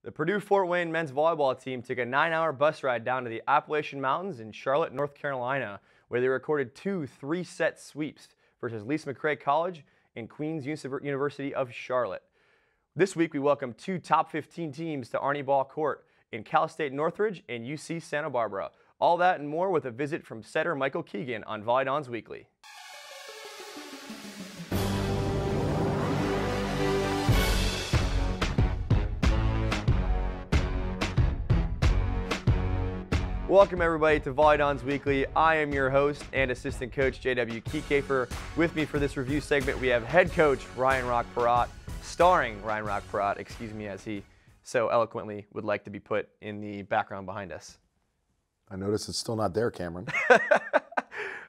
The Purdue-Fort Wayne men's volleyball team took a 9-hour bus ride down to the Appalachian Mountains in Charlotte, North Carolina, where they recorded two 3-set sweeps versus Lisa McRae College and Queen's University of Charlotte. This week, we welcome two top 15 teams to Arnie Ball Court in Cal State Northridge and UC Santa Barbara. All that and more with a visit from setter Michael Keegan on Volleydons Weekly. Welcome everybody to Volleydons Weekly. I am your host and assistant coach J.W. Kiekefer. With me for this review segment we have head coach Ryan Rock-Perot, starring Ryan Rock-Perot, excuse me, as he so eloquently would like to be put in the background behind us. I notice it's still not there, Cameron.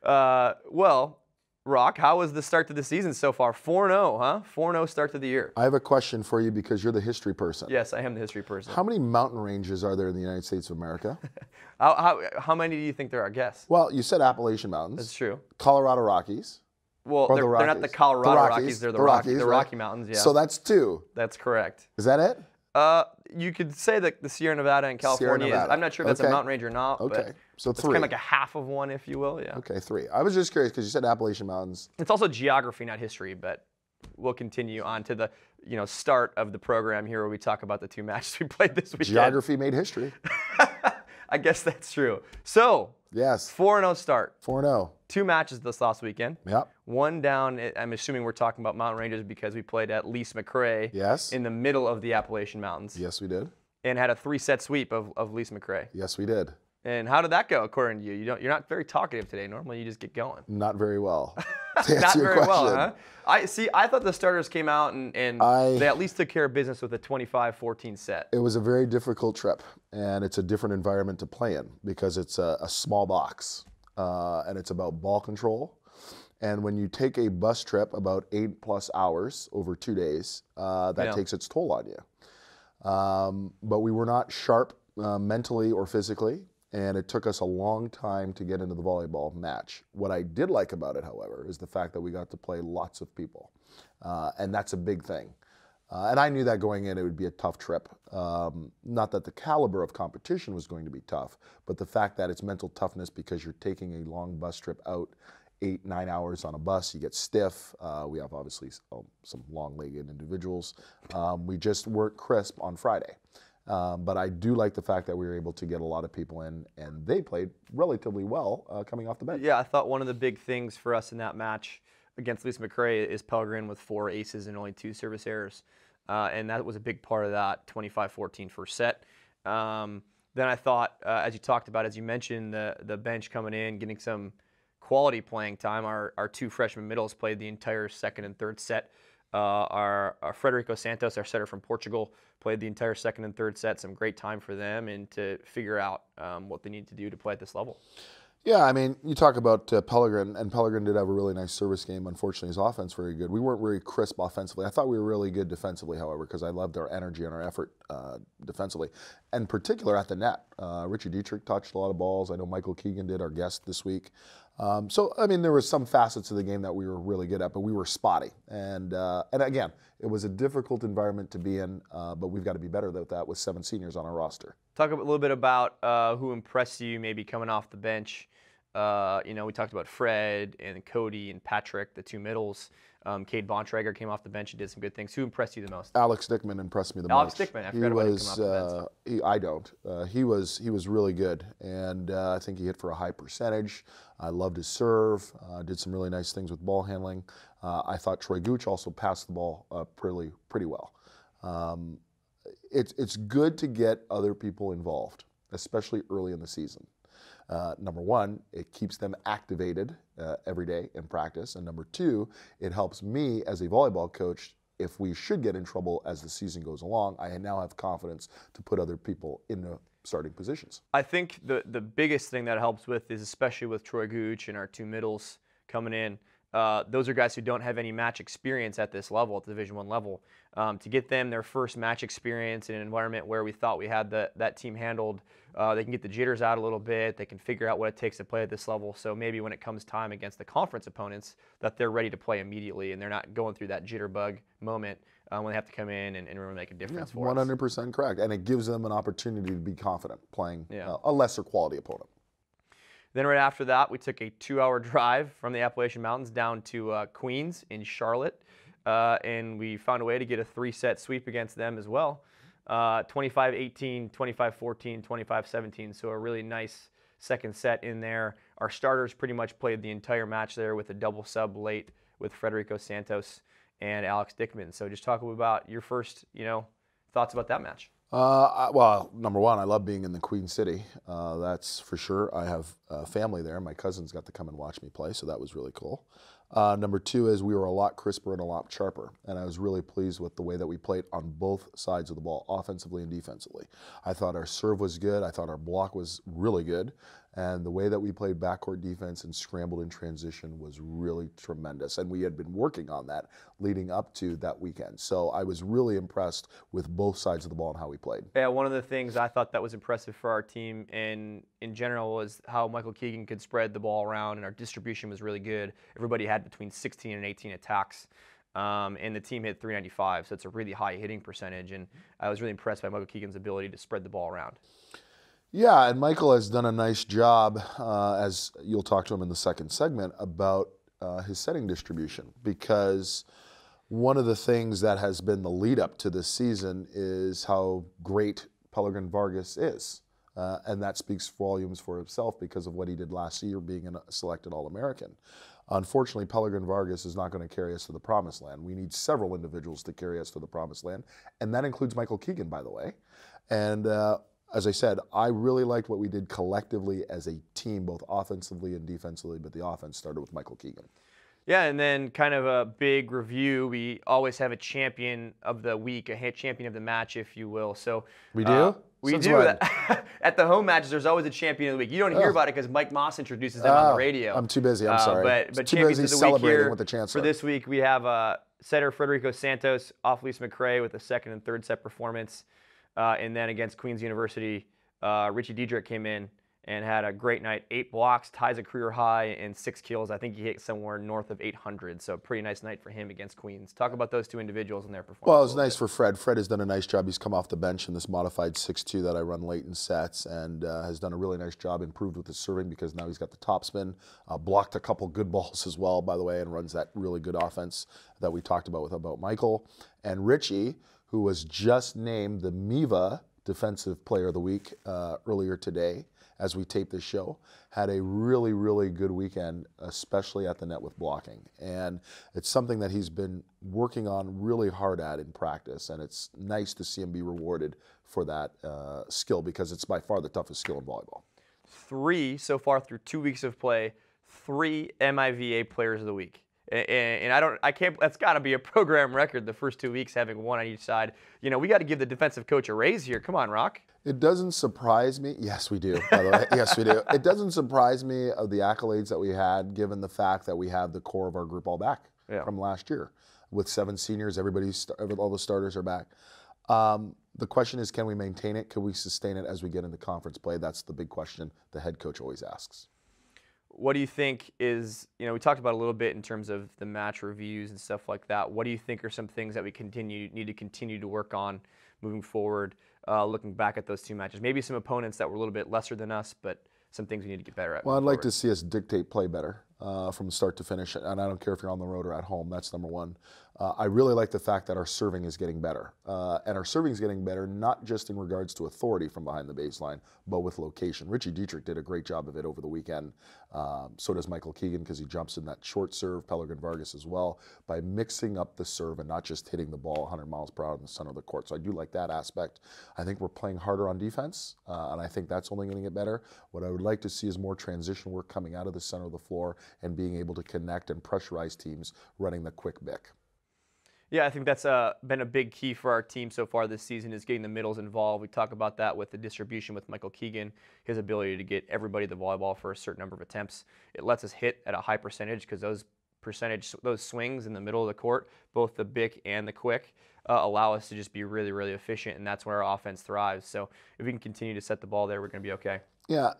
Well, Rock, how was the start to the season so far? 4-0, huh? 4-0 start to the year. I have a question for you because you're the history person. Yes, I am the history person. How many mountain ranges are there in the United States of America? How many do you think there are? Guess. Well, you said Appalachian Mountains. That's true. Colorado Rockies. Well, they're not the Colorado Rockies. They're the Rocky Mountains. Yeah. So that's two. That's correct. Is that it? You could say that the Sierra Nevada and California is. I'm not sure if that's a mountain range or not. Okay. But so it's three. kind of like a half of one, if you will. Yeah. Okay, three. I was just curious because you said Appalachian Mountains. It's also geography, not history, but we'll continue on to the start of the program here where we talk about the two matches we played this weekend. Geography made history. I guess that's true. So, yes. 4-0 start. 4-0. Two matches this last weekend. Yep. One down, I'm assuming we're talking about mountain ranges because we played at Lisa McRae. Yes. In the middle of the Appalachian Mountains. Yes, we did. And had a 3-set sweep of Lisa McRae. Yes, we did. And how did that go, according to you? You're not very talkative today. Normally, you just get going. Not very well. Not very well, huh? I thought the starters came out and they at least took care of business with a 25-14 set. It was a very difficult trip, and it's a different environment to play in because it's a small box, and it's about ball control. And when you take a bus trip about 8+ hours over 2 days, that takes its toll on you. But we were not sharp mentally or physically, and it took us a long time to get into the volleyball match. What I did like about it, however, is the fact that we got to play lots of people, and that's a big thing. And I knew that going in it would be a tough trip. Not that the caliber of competition was going to be tough, but the fact that it's mental toughness because you're taking a long bus trip out 8-9 hours on a bus, you get stiff. We have obviously some long-legged individuals. We just weren't crisp on Friday. But I do like the fact that we were able to get a lot of people in, and they played relatively well coming off the bench. Yeah, I thought one of the big things for us in that match against Lisa McRae is Pellegrin with 4 aces and only 2 service errors. And that was a big part of that 25-14 first set. Then I thought, as you talked about, as you mentioned, the bench coming in, getting some quality playing time. Our two freshman middles played the entire second and third set. Our Frederico Santos, our setter from Portugal, played the entire second and third set. Some great time for them and to figure out what they need to do to play at this level. Yeah, I mean, you talk about Pellegrin, and Pellegrin did have a really nice service game. Unfortunately, his offense very good. We weren't very crisp offensively. I thought we were really good defensively, however, because I loved our energy and our effort defensively. And in particular at the net. Richie Dietrich touched a lot of balls. I know Michael Keegan did, our guest this week. So, I mean, there were some facets of the game that we were really good at, but we were spotty. And again, it was a difficult environment to be in, but we've got to be better at that with 7 seniors on our roster. Talk a little bit about who impressed you maybe coming off the bench. We talked about Fred and Cody and Patrick, the two middles. Cade Bontrager came off the bench and did some good things. Who impressed you the most? Alex Dickman impressed me the most. Alex Dickman, I forgot about him coming off the bench. I don't. He was really good, and I think he hit for a high percentage. I loved his serve. Did some really nice things with ball handling. I thought Troy Gooch also passed the ball pretty well. It's good to get other people involved, especially early in the season. Number one, it keeps them activated every day in practice. And number two, it helps me as a volleyball coach. If we should get in trouble as the season goes along, I now have confidence to put other people in the starting positions. I think the biggest thing that helps with is, especially with Troy Gooch and our two middles coming in, those are guys who don't have any match experience at this level, at the Division I level. To get them their first match experience in an environment where we thought we had that team handled, they can get the jitters out a little bit. They can figure out what it takes to play at this level. So maybe when it comes time against the conference opponents, that they're ready to play immediately and they're not going through that jitterbug moment when they have to come in and really make a difference for us. 100% correct. And it gives them an opportunity to be confident playing Yeah. a lesser quality opponent. Then right after that, we took a 2-hour drive from the Appalachian Mountains down to Queens in Charlotte, and we found a way to get a 3-set sweep against them as well. 25-18, 25-14, 25-17, so a really nice second set in there. Our starters pretty much played the entire match there with a double sub late with Frederico Santos and Alex Dickman. So just talk about your first, thoughts about that match. Well, number one, I love being in the Queen City. That's for sure. I have family there. My cousins got to come and watch me play, so that was really cool. Number two is we were a lot crisper and a lot sharper, and I was really pleased with the way that we played on both sides of the ball, offensively and defensively. I thought our serve was good. I thought our block was really good, and the way that we played backcourt defense and scrambled in transition was really tremendous, and we had been working on that leading up to that weekend. So I was really impressed with both sides of the ball and how we played. Yeah, one of the things I thought that was impressive for our team and in general was how Michael Keegan could spread the ball around, and our distribution was really good. Everybody had between 16 and 18 attacks, and the team hit 395, so it's a really high hitting percentage, and I was really impressed by Michael Keegan's ability to spread the ball around. Yeah, and Michael has done a nice job, as you'll talk to him in the second segment, about his setting distribution, because one of the things that has been the lead up to this season is how great Pellegrin Vargas is. And that speaks volumes for himself because of what he did last year being a selected All-American. Unfortunately, Pellegrin Vargas is not going to carry us to the promised land. We need several individuals to carry us to the promised land, and that includes Michael Keegan, by the way. And as I said, I really liked what we did collectively as a team, both offensively and defensively, but the offense started with Michael Keegan. Yeah, and then kind of a big review. We always have a champion of the week, a champion of the match, if you will. So we do? We Since do. when? At the home matches, there's always a champion of the week. You don't hear about it because Mike Moss introduces them on the radio. I'm too busy. I'm sorry. But too champions busy of the week celebrating here with the chancellor. for this week, we have setter Frederico Santos off Lisa McRae with a second and third set performance. And then against Queens University, Richie Diedrich came in and had a great night. 8 blocks, ties a career high, and 6 kills. I think he hit somewhere north of 800, so pretty nice night for him against Queens. Talk about those two individuals and their performance. Well, it was nice for Fred. Fred has done a nice job. He's come off the bench in this modified 6-2 that I run late in sets, and has done a really nice job, improved with his serving because now he's got the topspin, blocked a couple good balls as well, by the way, and runs that really good offense that we talked about Michael. And Richie, who was just named the MIVA Defensive Player of the Week earlier today, as we tape this show, had a really, really good weekend, especially at the net with blocking. And it's something that he's been working on really hard at in practice, and it's nice to see him be rewarded for that skill because it's by far the toughest skill in volleyball. 3 so far through 2 weeks of play, 3 MIVA Players of the Week. And I can't, that's got to be a program record, the first 2 weeks having one on each side. We got to give the defensive coach a raise here. Come on, Rock. It doesn't surprise me. Yes, we do, by the way. Yes, we do. It doesn't surprise me of the accolades that we had, given the fact that we have the core of our group all back from last year. With 7 seniors, all the starters are back. The question is, can we maintain it? Can we sustain it as we get into conference play? That's the big question the head coach always asks. What do you think is, we talked about a little bit in terms of the match reviews and stuff like that. What do you think are some things that we need to continue to work on moving forward, looking back at those 2 matches? Maybe some opponents that were a little bit lesser than us, but some things we need to get better at. Well, I'd like to see us dictate play better from start to finish, and I don't care if you're on the road or at home. That's number one. I really like the fact that our serving is getting better, and our serving is getting better not just in regards to authority from behind the baseline, but with location. Richie Diedrich did a great job of it over the weekend. So does Michael Keegan because he jumps in that short serve. Pellegrin Vargas as well, by mixing up the serve and not just hitting the ball 100 miles per hour in the center of the court. So I do like that aspect. I think we're playing harder on defense, and I think that's only going to get better. What I would like to see is more transition work coming out of the center of the floor and being able to connect and pressurize teams running the quick bick. Yeah, I think that's been a big key for our team so far this season is getting the middles involved. We talk about that with the distribution with Michael Keegan, his ability to get everybody the volleyball for a certain number of attempts. It lets us hit at a high percentage because those percentage, those swings in the middle of the court, both the bick and the quick, allow us to just be really, really efficient, and that's where our offense thrives. So if we can continue to set the ball there, we're going to be okay. Yeah,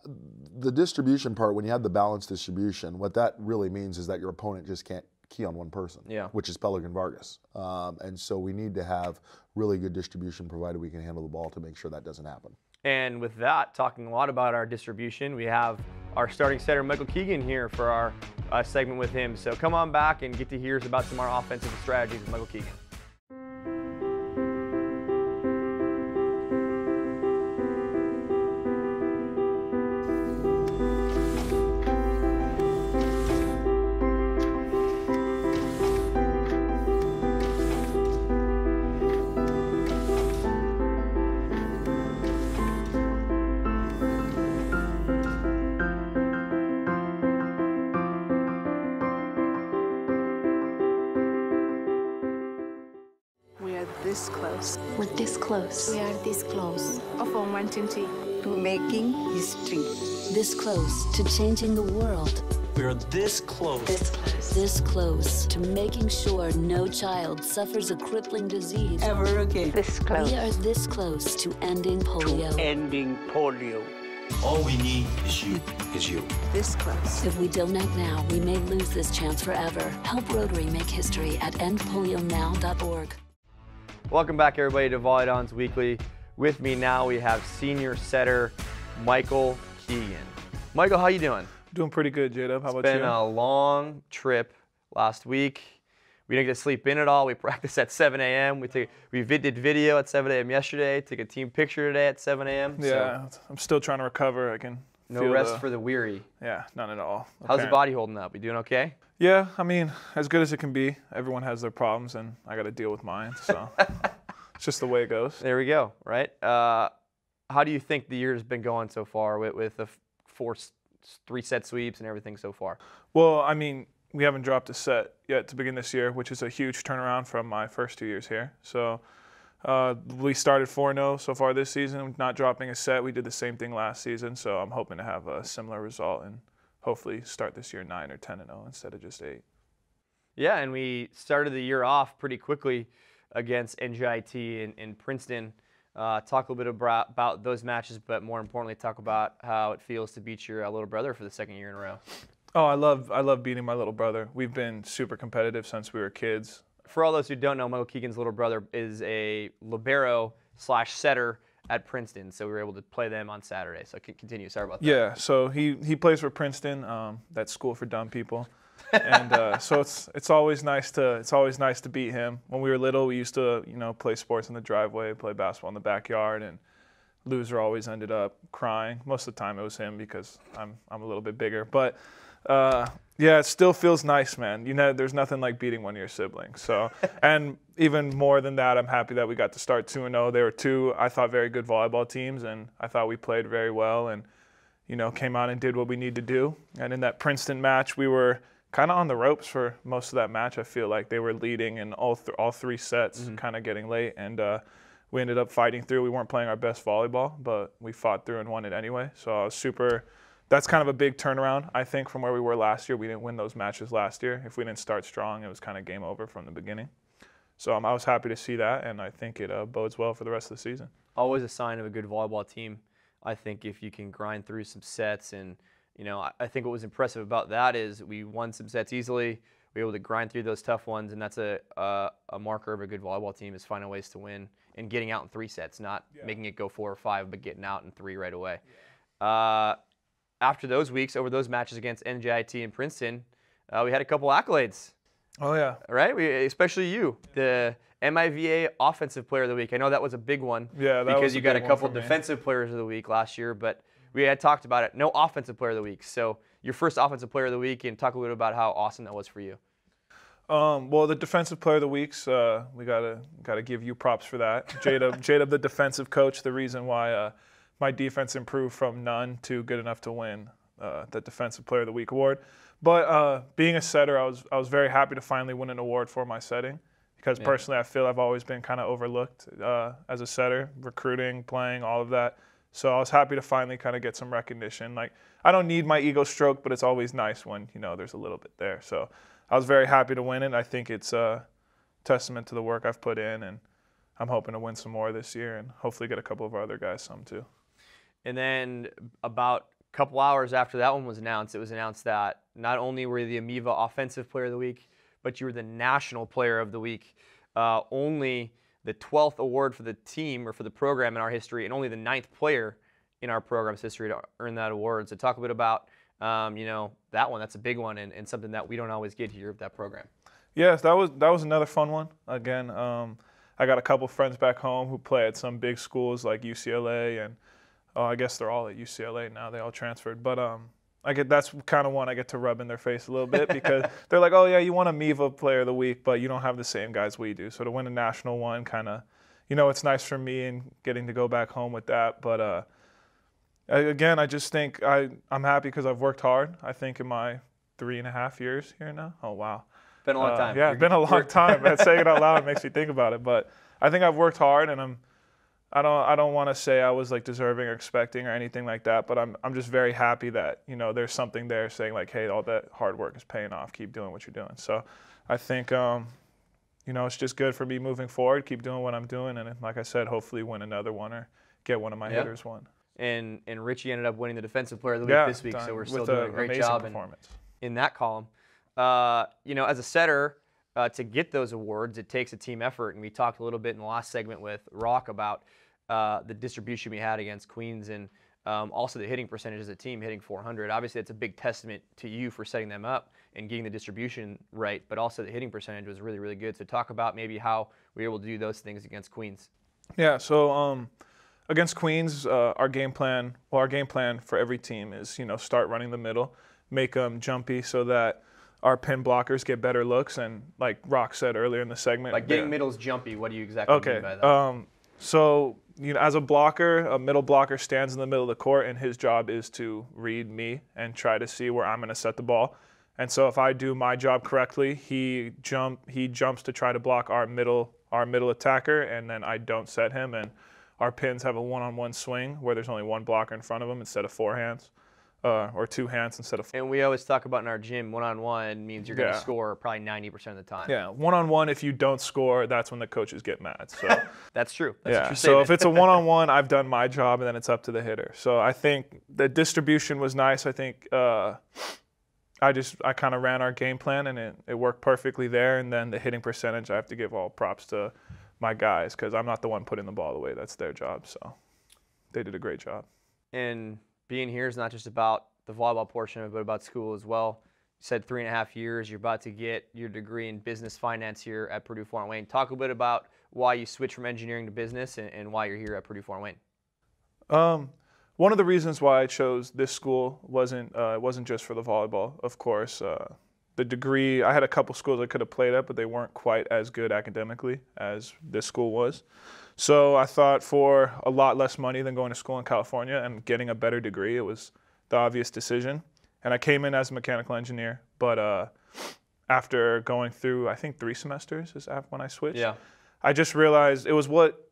the distribution part, when you have the balanced distribution, what that really means is that your opponent just can't key on one person, which is Pelican Vargas. And so we need to have really good distribution provided we can handle the ball to make sure that doesn't happen. And with that, talking a lot about our distribution, we have our starting setter, Michael Keegan, here for our segment with him. So come on back and get to hear about some of our offensive strategies with Michael Keegan. This close. We're this close. We are this close. Of wanting to making history. This close to changing the world. We're this close. This close. This close to making sure no child suffers a crippling disease ever again. This close. We are this close to ending polio. Ending polio. All we need is you. This close. If we don't act now, we may lose this chance forever. Help Rotary make history at endpolionow.org. Welcome back, everybody, to Volleydons Weekly. With me now, we have senior setter Michael Keegan. Michael, how you doing? Doing pretty good, J-Dub. How about you? It's been a long trip last week. We didn't get to sleep in at all. We practiced at 7 a.m. We did video at 7 a.m. yesterday. Took a team picture today at 7 a.m. Yeah, so I'm still trying to recover. I can no rest for the weary. Yeah, none at all. How's the body holding up? You doing okay? Yeah, I mean, as good as it can be. Everyone has their problems, and I got to deal with mine. So it's just the way it goes. There we go. Right. How do you think the year's been going so far with the 3-set sweeps and everything so far? Well, I mean, we haven't dropped a set yet to begin this year, which is a huge turnaround from my first 2 years here. So we started 4-0 so far this season, not dropping a set. We did the same thing last season, so I'm hoping to have a similar result and hopefully start this year 9 or 10-0 instead of just 8. Yeah, and we started the year off pretty quickly against NJIT in Princeton. Talk a little bit about those matches, but more importantly, talk about how it feels to beat your little brother for the second year in a row. Oh, I love beating my little brother. We've been super competitive since we were kids. For all those who don't know, Michael Keegan's little brother is a libero/setter at Princeton, so we were able to play them on Saturday. So continue. Sorry about that. Yeah, so he plays for Princeton, that school for dumb people, and so it's always nice to beat him. When we were little, we used to play sports in the driveway, play basketball in the backyard, and loser always ended up crying. Most of the time it was him because I'm a little bit bigger, but. Yeah, it still feels nice, man. There's nothing like beating one of your siblings. So, and even more than that, I'm happy that we got to start 2-0. They were two, I thought, very good volleyball teams, and I thought we played very well and, came out and did what we need to do. And in that Princeton match, we were kind of on the ropes for most of that match. I feel like they were leading in all 3 sets, kind of getting late, and we ended up fighting through. We weren't playing our best volleyball, but we fought through and won it anyway. So I was super. That's kind of a big turnaround, I think, from where we were last year. We didn't win those matches last year. If we didn't start strong, it was kind of game over from the beginning. So I was happy to see that, and I think it bodes well for the rest of the season. Always a sign of a good volleyball team, I think, if you can grind through some sets. And, I think what was impressive about that is we won some sets easily. We were able to grind through those tough ones, and that's a marker of a good volleyball team is finding ways to win and getting out in 3 sets, not making it go 4 or 5, but getting out in 3 right away. Yeah. After those weeks, over those matches against NJIT and Princeton, we had a couple accolades. Oh, yeah. Right? Especially you, the MIVA Offensive Player of the Week. I know that was a big one. Yeah, that because was you got a couple Defensive Players of the Week last year, but we had talked about it. No Offensive Player of the Week. So your first Offensive Player of the Week, and talk a little bit about how awesome that was for you. Well, the Defensive Player of the Weeks, we gotta give you props for that. J-Dub, the defensive coach, the reason why my defense improved from none to good enough to win the Defensive Player of the Week award. But being a setter, I was very happy to finally win an award for my setting because personally I feel I've always been kind of overlooked as a setter, recruiting, playing, all of that. So I was happy to finally kind of get some recognition. Like, I don't need my ego stroked, but it's always nice when there's a little bit there. So I was very happy to win it. I think it's a testament to the work I've put in, and I'm hoping to win some more this year and hopefully get a couple of our other guys some too. And then about a couple hours after that one was announced, it was announced that not only were you the Amiva Offensive Player of the Week, but you were the National Player of the Week. Only the 12th award for the team or for the program in our history, and only the 9th player in our program's history to earn that award. So talk a bit about that one. That's a big one, and something that we don't always get here with that program. Yes, that was another fun one. Again, I got a couple friends back home who play at some big schools like UCLA, and I guess they're all at UCLA now. They all transferred, but that's kind of one I get to rub in their face a little bit because they're like, oh yeah, you won Amiva Player of the Week, but you don't have the same guys we do. So to win a national one, kind of, it's nice for me and getting to go back home with that. But again, I just think I'm happy because I've worked hard. I think in my 3.5 years here now. Oh wow. Been a long time. Yeah, it's been a long time. Saying it out loud makes me think about it. But I think I've worked hard, and I don't want to say I was like deserving or expecting or anything like that. But I'm just very happy that there's something there saying like, hey, all that hard work is paying off. Keep doing what you're doing. So I think it's just good for me moving forward. Keep doing what I'm doing, and like I said, hopefully win another one or get one of my hitters one. And Richie ended up winning the Defensive Player of the Week this week, so we're still doing a great job in that column. As a setter, to get those awards, it takes a team effort, and we talked a little bit in the last segment with Rock about the distribution we had against Queens, and also the hitting percentage as a team, hitting 400. Obviously, that's a big testament to you for setting them up and getting the distribution right, but also the hitting percentage was really, really good. So talk about maybe how we were able to do those things against Queens. Yeah, so against Queens, our game plan for every team is, start running the middle, make them jumpy so that our pin blockers get better looks, and like Rock said earlier in the segment. Like getting middles jumpy, what do you exactly mean by that? So, as a blocker, a middle blocker stands in the middle of the court, and his job is to read me and try to see where I'm going to set the ball. And so if I do my job correctly, he jumps to try to block our middle attacker, and then I don't set him, and our pins have a one-on-one swing where there's only one blocker in front of them instead of 4 hands. Or 2 hands instead of 4. And we always talk about in our gym, one-on-one means you're going to score probably 90% of the time. Yeah, one-on-one, if you don't score, that's when the coaches get mad. So that's true. That's a true so statement. if it's a one-on-one, I've done my job, and then it's up to the hitter. So I think the distribution was nice. I think I kind of ran our game plan, and it worked perfectly there. And then the hitting percentage, I have to give all props to my guys because I'm not the one putting the ball away. That's their job. So they did a great job. And being here is not just about the volleyball portion of it, but about school as well. You said 3.5 years. You're about to get your degree in business finance here at Purdue Fort Wayne. Talk a bit about why you switched from engineering to business and why you're here at Purdue Fort Wayne. One of the reasons why I chose this school wasn't just for the volleyball, of course. The degree, I had a couple schools I could have played at, but they weren't quite as good academically as this school was. So I thought for a lot less money than going to school in California and getting a better degree, it was the obvious decision. And I came in as a mechanical engineer, but after going through, I think 3 semesters is when I switched. Yeah. I just realized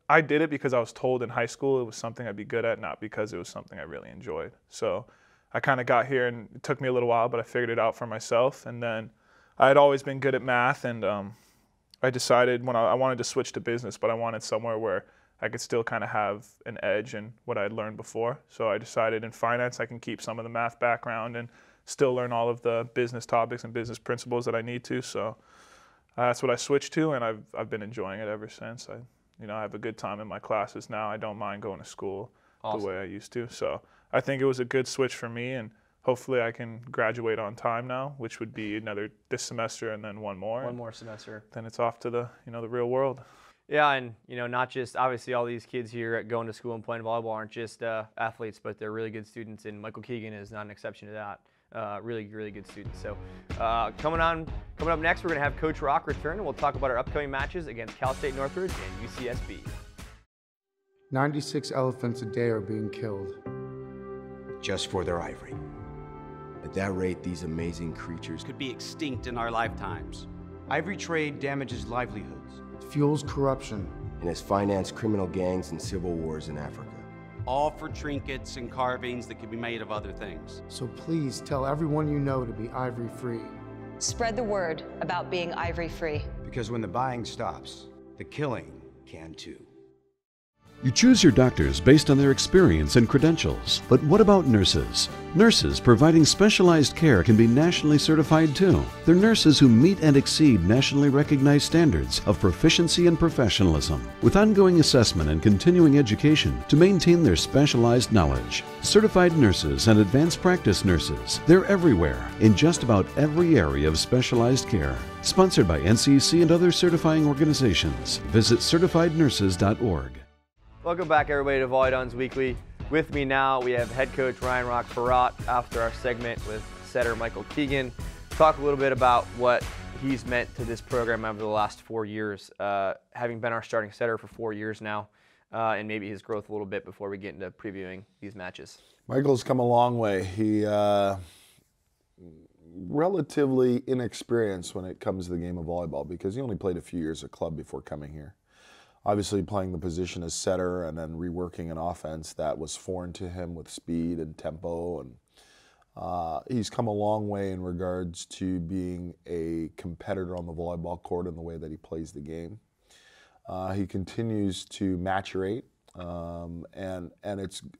I did it because I was told in high school it was something I'd be good at, not because it was something I really enjoyed. So I kind of got here, and it took me a little while, but I figured it out for myself. And then I had always been good at math, and I decided when I wanted to switch to business, but I wanted somewhere where I could still kind of have an edge in what I'd learned before. So I decided in finance I can keep some of the math background and still learn all of the business topics and business principles that I need to. So that's what I switched to, and I've been enjoying it ever since. I have a good time in my classes now. I don't mind going to school the way I used to. So I think it was a good switch for me, and hopefully I can graduate on time now, which would be this semester and then one more. One more semester. Then it's off to the real world. Yeah, and not just obviously all these kids here at going to school and playing volleyball aren't just athletes, but they're really good students, and Michael Keegan is not an exception to that. Really, really good students. So coming up next, we're going to have Coach Rock return, and we'll talk about our upcoming matches against Cal State Northridge and UCSB. 96 elephants a day are being killed. Just for their ivory. At that rate, these amazing creatures could be extinct in our lifetimes. Ivory trade damages livelihoods. It fuels corruption. and has financed criminal gangs and civil wars in Africa. All for trinkets and carvings that can be made of other things. So please tell everyone you know to be ivory free. Spread the word about being ivory-free. Because when the buying stops, the killing can too. You choose your doctors based on their experience and credentials. But what about nurses? Nurses providing specialized care can be nationally certified too. They're nurses who meet and exceed nationally recognized standards of proficiency and professionalism, with ongoing assessment and continuing education to maintain their specialized knowledge. Certified nurses and advanced practice nurses, they're everywhere, in just about every area of specialized care. Sponsored by NCC and other certifying organizations. Visit certifiednurses.org. Welcome back, everybody, to Volleydons Weekly. With me now, we have head coach Ryan Rock-Perot after our segment with setter Michael Keegan. Talk a little bit about what he's meant to this program over the last 4 years, having been our starting setter for 4 years now, and maybe his growth a little bit before we get into previewing these matches. Michael's come a long way. He relatively inexperienced when it comes to the game of volleyball because he only played a few years at club before coming here. Obviously playing the position as setter and then reworking an offense that was foreign to him with speed and tempo. And he's come a long way in regards to being a competitor on the volleyball court in the way that he plays the game. He continues to maturate, and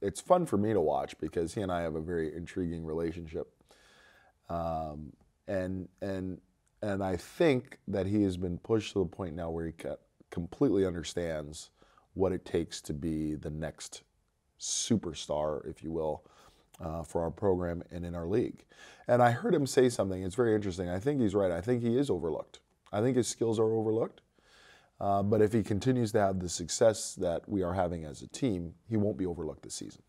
it's fun for me to watch because he and I have a very intriguing relationship. And I think that he has been pushed to the point now where he completely understands what it takes to be the next superstar, if you will, for our program and in our league. And I heard him say something, it's very interesting. I think he's right. I think he is overlooked. I think his skills are overlooked. But if he continues to have the success that we are having as a team, he won't be overlooked this season.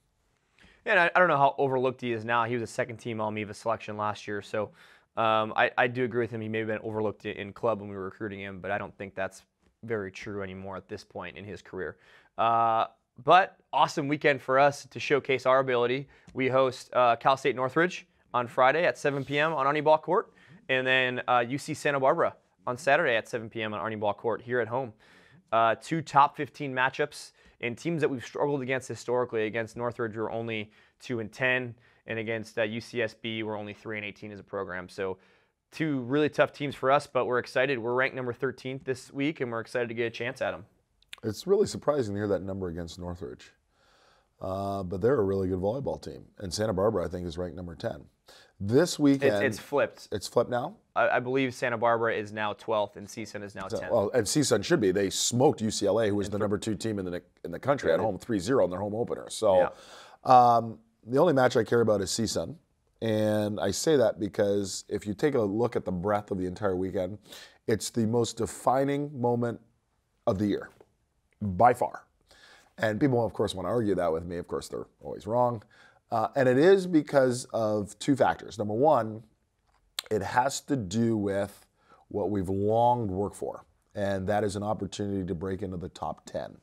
Yeah, and I don't know how overlooked he is now. He was a second-team All-MIVA selection last year, so I do agree with him. He may have been overlooked in club when we were recruiting him, but I don't think that's very true anymore at this point in his career. But awesome weekend for us to showcase our ability. We host Cal State Northridge on Friday at 7 p.m. on Arnie Ball Court, and then UC Santa Barbara on Saturday at 7 p.m. on Arnie Ball Court here at home. 2 top 15 matchups and teams that we've struggled against historically. Against Northridge, we're only 2-10, and against UCSB, we're only 3-18 as a program. So 2 really tough teams for us, but we're excited. We're ranked number 13th this week, and we're excited to get a chance at them. It's really surprising to hear that number against Northridge. But they're a really good volleyball team. And Santa Barbara, I think, is ranked number 10. This weekend... It's flipped. It's flipped now? I believe Santa Barbara is now 12th, and CSUN is now 10th. Well, and CSUN should be. They smoked UCLA, who was the number 2 team in the country, at home 3-0 in their home opener. So the only match I care about is CSUN. And I say that because if you take a look at the breadth of the entire weekend, it's the most defining moment of the year, by far. And people, of course, want to argue that with me. Of course, they're always wrong. And it is because of 2 factors. Number one, it has to do with what we've long worked for, and that is an opportunity to break into the top 10.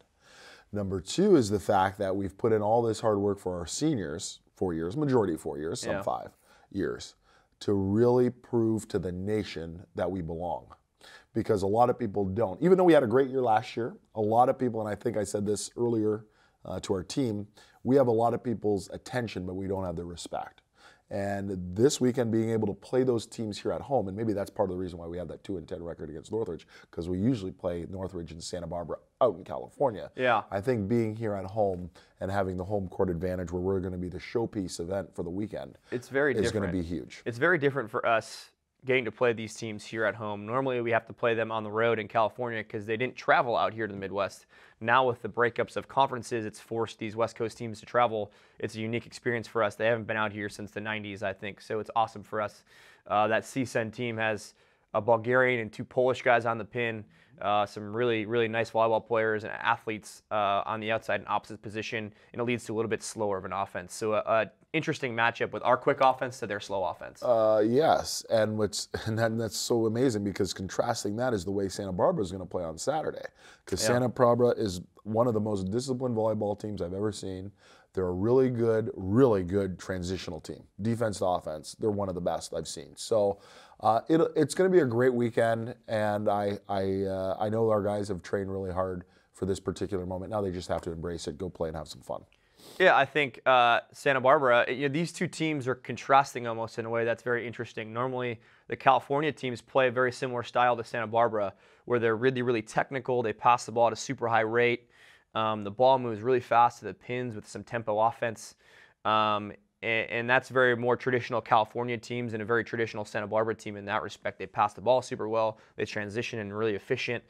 Number 2 is the fact that we've put in all this hard work for our seniors, 4 years, majority 4 years, some 5 years, to really prove to the nation that we belong. Because a lot of people don't. Even though we had a great year last year, a lot of people, and I think I said this earlier to our team, we have a lot of people's attention, but we don't have their respect. And this weekend, being able to play those teams here at home, and maybe that's part of the reason why we have that 2-10 record against Northridge, because we usually play Northridge and Santa Barbara out in California. Yeah. I think being here at home and having the home court advantage, where we're going to be the showpiece event for the weekend, is going to be huge. It's very different for us getting to play these teams here at home. Normally we have to play them on the road in California because they didn't travel out here to the Midwest. Now with the breakups of conferences, it's forced these West Coast teams to travel. It's a unique experience for us. They haven't been out here since the 90s, I think, so it's awesome for us. That CSUN team has a Bulgarian and 2 Polish guys on the pin, some really, really nice volleyball players and athletes on the outside in opposite position, and it leads to a little bit slower of an offense. So interesting matchup with our quick offense to their slow offense. Yes, and that's so amazing because contrasting that is the way Santa Barbara is going to play on Saturday. Because Santa Barbara is one of the most disciplined volleyball teams I've ever seen. They're a really good transitional team. Defense to offense, they're one of the best I've seen. So it's going to be a great weekend, and I know our guys have trained really hard for this particular moment. Now they just have to embrace it, go play, and have some fun. Yeah, I think Santa Barbara, these two teams are contrasting almost in a way that's very interesting. Normally, the California teams play a very similar style to Santa Barbara, where they're really, really technical. They pass the ball at a super high rate. The ball moves really fast to the pins with some tempo offense. And that's very more traditional California teams and a very traditional Santa Barbara team in that respect. They pass the ball super well. They transition and really efficient.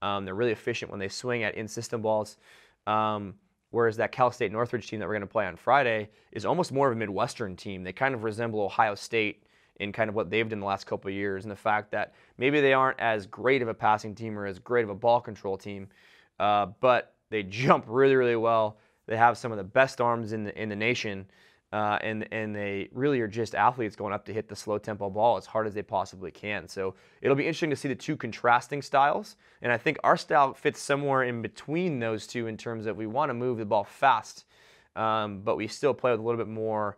They're really efficient when they swing at in-system balls. Whereas that Cal State Northridge team that we're going to play on Friday is almost more of a Midwestern team. They kind of resemble Ohio State in kind of what they've done the last couple of years, and the fact that maybe they aren't as great of a passing team or as great of a ball control team, but they jump really, really well. They have some of the best arms in the nation, and they really are just athletes going up to hit the slow tempo ball as hard as they possibly can. So it'll be interesting to see the two contrasting styles, and I think our style fits somewhere in between those two in terms of we want to move the ball fast, but we still play with a little bit more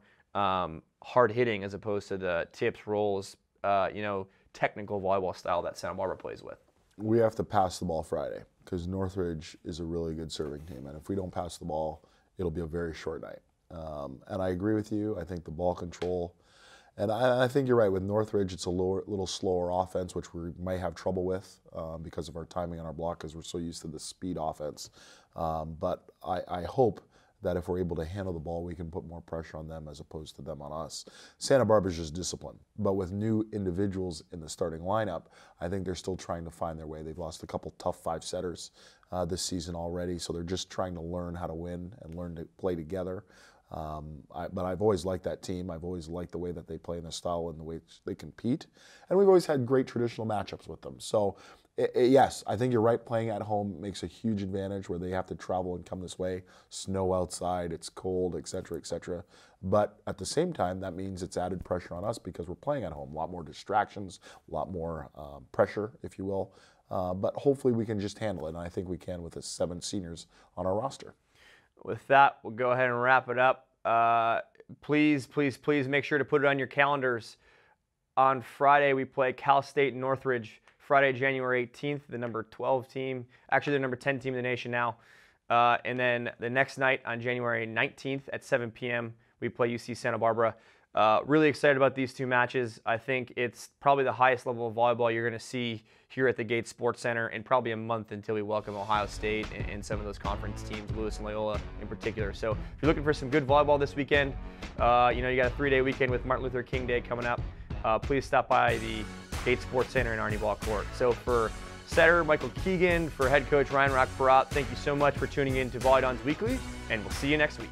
hard hitting as opposed to the tips, rolls, technical volleyball style that Santa Barbara plays with. We have to pass the ball Friday because Northridge is a really good serving team, and if we don't pass the ball, it'll be a very short night. And I agree with you. I think the ball control, and I think you're right. With Northridge, it's a little slower offense, which we might have trouble with because of our timing on our block because we're so used to the speed offense. But I hope that if we're able to handle the ball, we can put more pressure on them as opposed to them on us. Santa Barbara's just disciplined. But with new individuals in the starting lineup, I think they're still trying to find their way. They've lost a couple tough 5-setters this season already, so they're just trying to learn how to win and learn to play together. But I've always liked that team. I've always liked the way that they play in their style and the way they compete. And we've always had great traditional matchups with them. So, yes, I think you're right. Playing at home makes a huge advantage where they have to travel and come this way. Snow outside, it's cold, et cetera, et cetera. But at the same time, that means it's added pressure on us because we're playing at home. A lot more distractions, a lot more pressure, if you will. But hopefully we can just handle it. And I think we can with the 7 seniors on our roster. With that, we'll go ahead and wrap it up. Please, please, please make sure to put it on your calendars. On Friday, we play Cal State Northridge. Friday, January 18th, the number 12 team. Actually, the number 10 team in the nation now. And then the next night on January 19th at 7 p.m., we play UC Santa Barbara. Really excited about these two matches. I think it's probably the highest level of volleyball you're going to see here at the Gates Sports Center in probably a month until we welcome Ohio State and some of those conference teams, Lewis and Loyola in particular. So if you're looking for some good volleyball this weekend, you got a 3-day weekend with Martin Luther King Day coming up. Please stop by the Gates Sports Center in Arnie Ball Court. So for setter Michael Keegan, for head coach Ryan Rockparat, thank you so much for tuning in to Volleydons Weekly, and we'll see you next week.